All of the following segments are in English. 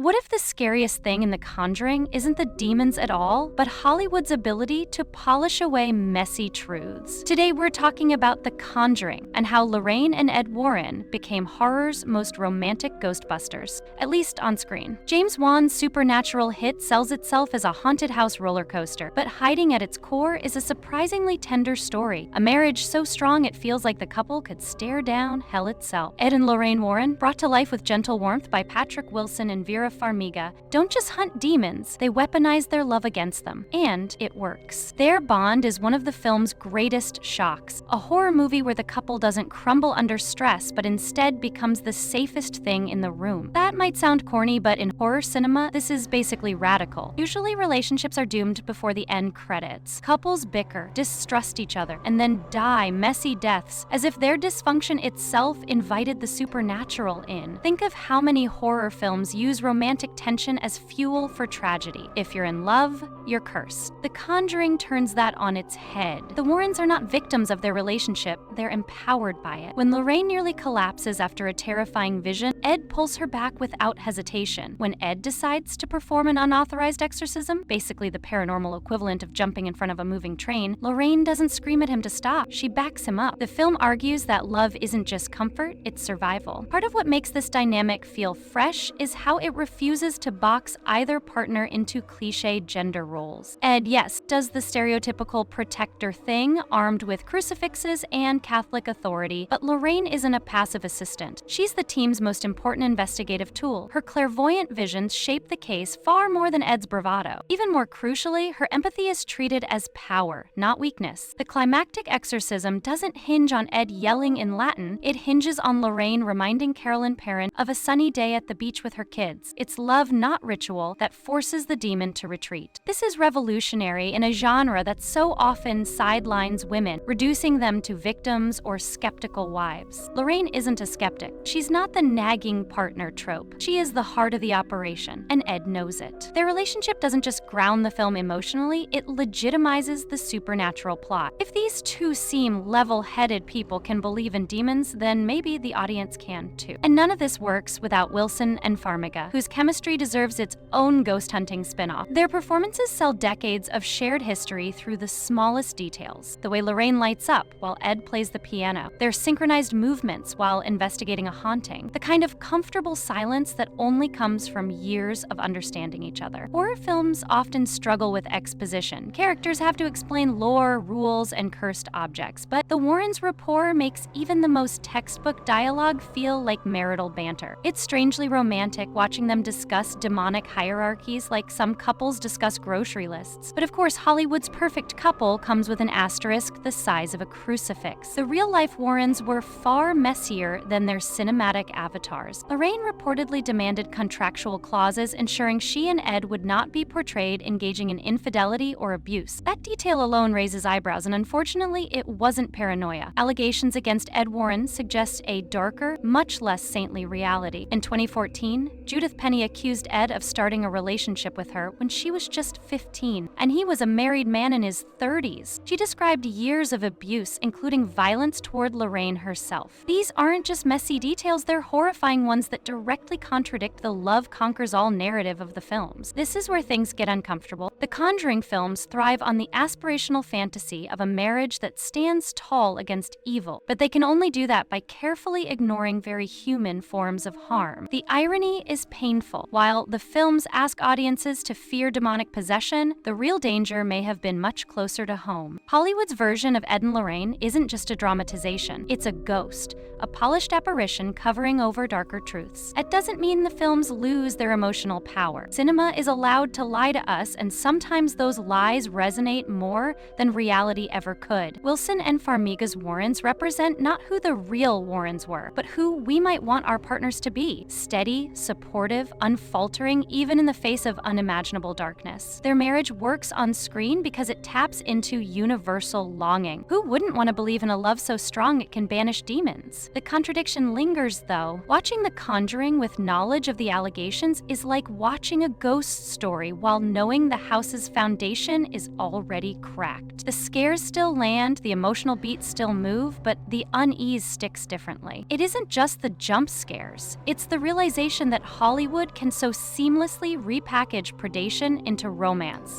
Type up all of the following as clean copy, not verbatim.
what if the scariest thing in The Conjuring isn't the demons at all, but Hollywood's ability to polish away messy truths? Today we're talking about The Conjuring and how Lorraine and Ed Warren became horror's most romantic ghostbusters, at least on screen. James Wan's supernatural hit sells itself as a haunted house roller coaster, but hiding at its core is a surprisingly tender story, a marriage so strong it feels like the couple could stare down hell itself. Ed and Lorraine Warren, brought to life with gentle warmth by Patrick Wilson and Vera Farmiga, don't just hunt demons, they weaponize their love against them. And it works. Their bond is one of the film's greatest shocks, a horror movie where the couple doesn't crumble under stress, but instead becomes the safest thing in the room. That might sound corny, but in horror cinema, this is basically radical. Usually relationships are doomed before the end credits. Couples bicker, distrust each other, and then die messy deaths, as if their dysfunction itself invited the supernatural in. Think of how many horror films use romantic tension as fuel for tragedy. If you're in love, you're cursed. The Conjuring turns that on its head. The Warrens are not victims of their relationship, they're empowered by it. When Lorraine nearly collapses after a terrifying vision, Ed pulls her back without hesitation. When Ed decides to perform an unauthorized exorcism, basically the paranormal equivalent of jumping in front of a moving train, Lorraine doesn't scream at him to stop. She backs him up. The film argues that love isn't just comfort, it's survival. Part of what makes this dynamic feel fresh is how it refuses to box either partner into cliché gender roles. Ed, yes, does the stereotypical protector thing, armed with crucifixes and Catholic authority, but Lorraine isn't a passive assistant. She's the team's most important investigative tool. Her clairvoyant visions shape the case far more than Ed's bravado. Even more crucially, her empathy is treated as power, not weakness. The climactic exorcism doesn't hinge on Ed yelling in Latin, it hinges on Lorraine reminding Carolyn Perrin of a sunny day at the beach with her kids. It's love, not ritual, that forces the demon to retreat. This is revolutionary in a genre that so often sidelines women, reducing them to victims or skeptical wives. Lorraine isn't a skeptic. She's not the nagging partner trope. She is the heart of the operation, and Ed knows it. Their relationship doesn't just ground the film emotionally, it legitimizes the supernatural plot. If these two seem level-headed people can believe in demons, then maybe the audience can too. And none of this works without Wilson and Farmiga, whose chemistry deserves its own ghost hunting spin-off. Their performances sell decades of shared history through the smallest details. The way Lorraine lights up while Ed plays the piano, their synchronized movements while investigating a haunting, the kind of comfortable silence that only comes from years of understanding each other. Horror films often struggle with exposition. Characters have to explain lore, rules, and cursed objects, but the Warrens' rapport makes even the most textbook dialogue feel like marital banter. It's strangely romantic watching them discuss demonic hierarchies like some couples discuss grocery lists. But of course, Hollywood's perfect couple comes with an asterisk the size of a crucifix. The real-life Warrens were far messier than their cinematic avatars. Lorraine reportedly demanded contractual clauses ensuring she and Ed would not be portrayed engaging in infidelity or abuse. That detail alone raises eyebrows, and unfortunately, it wasn't paranoia. Allegations against Ed Warren suggest a darker, much less saintly reality. In 2014, Judith Penny accused Ed of starting a relationship with her when she was just 15, and he was a married man in his 30s. She described years of abuse, including violence toward Lorraine herself. These aren't just messy details, they're horrifying ones that directly contradict the love conquers all narrative of the films. This is where things get uncomfortable. The Conjuring films thrive on the aspirational fantasy of a marriage that stands tall against evil, but they can only do that by carefully ignoring very human forms of harm. The irony is painful. While the films ask audiences to fear demonic possession, the real danger may have been much closer to home. Hollywood's version of Ed and Lorraine isn't just a dramatization, it's a ghost, a polished apparition covering over darker truths. It doesn't mean the films lose their emotional power. Cinema is allowed to lie to us, and sometimes those lies resonate more than reality ever could. Wilson and Farmiga's Warrens represent not who the real Warrens were, but who we might want our partners to be. Steady, supportive, unfaltering, even in the face of unimaginable darkness. Their marriage works on screen because it taps into universal longing. Who wouldn't want to believe in a love so strong it can banish demons? The contradiction lingers, though. Watching The Conjuring with knowledge of the allegations is like watching a ghost story while knowing the house's foundation is already cracked. The scares still land, the emotional beats still move, but the unease sticks differently. It isn't just the jump scares. It's the realization that Hollywood can so seamlessly repackage predation into romance.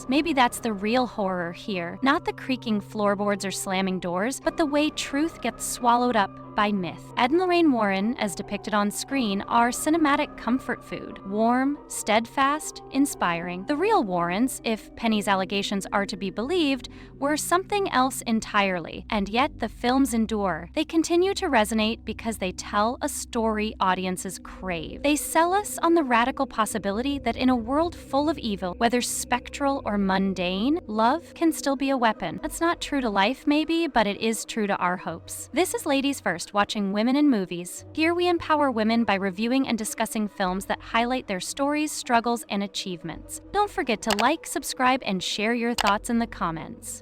Maybe that's the real horror here. Not the creaking floorboards or slamming doors, but the way truth gets swallowed up by myth. Ed and Lorraine Warren, as depicted on screen, are cinematic comfort food. Warm, steadfast, inspiring. The real Warrens, if Penny's allegations are to be believed, were something else entirely, and yet the films endure. They continue to resonate because they tell a story audiences crave. They sell us on the radical possibility that in a world full of evil, whether spectral or mundane, love can still be a weapon. That's not true to life, maybe, but it is true to our hopes. This is Ladies First, watching women in movies. Here we empower women by reviewing and discussing films that highlight their stories, struggles, and achievements. Don't forget to like, subscribe, and share your thoughts in the comments.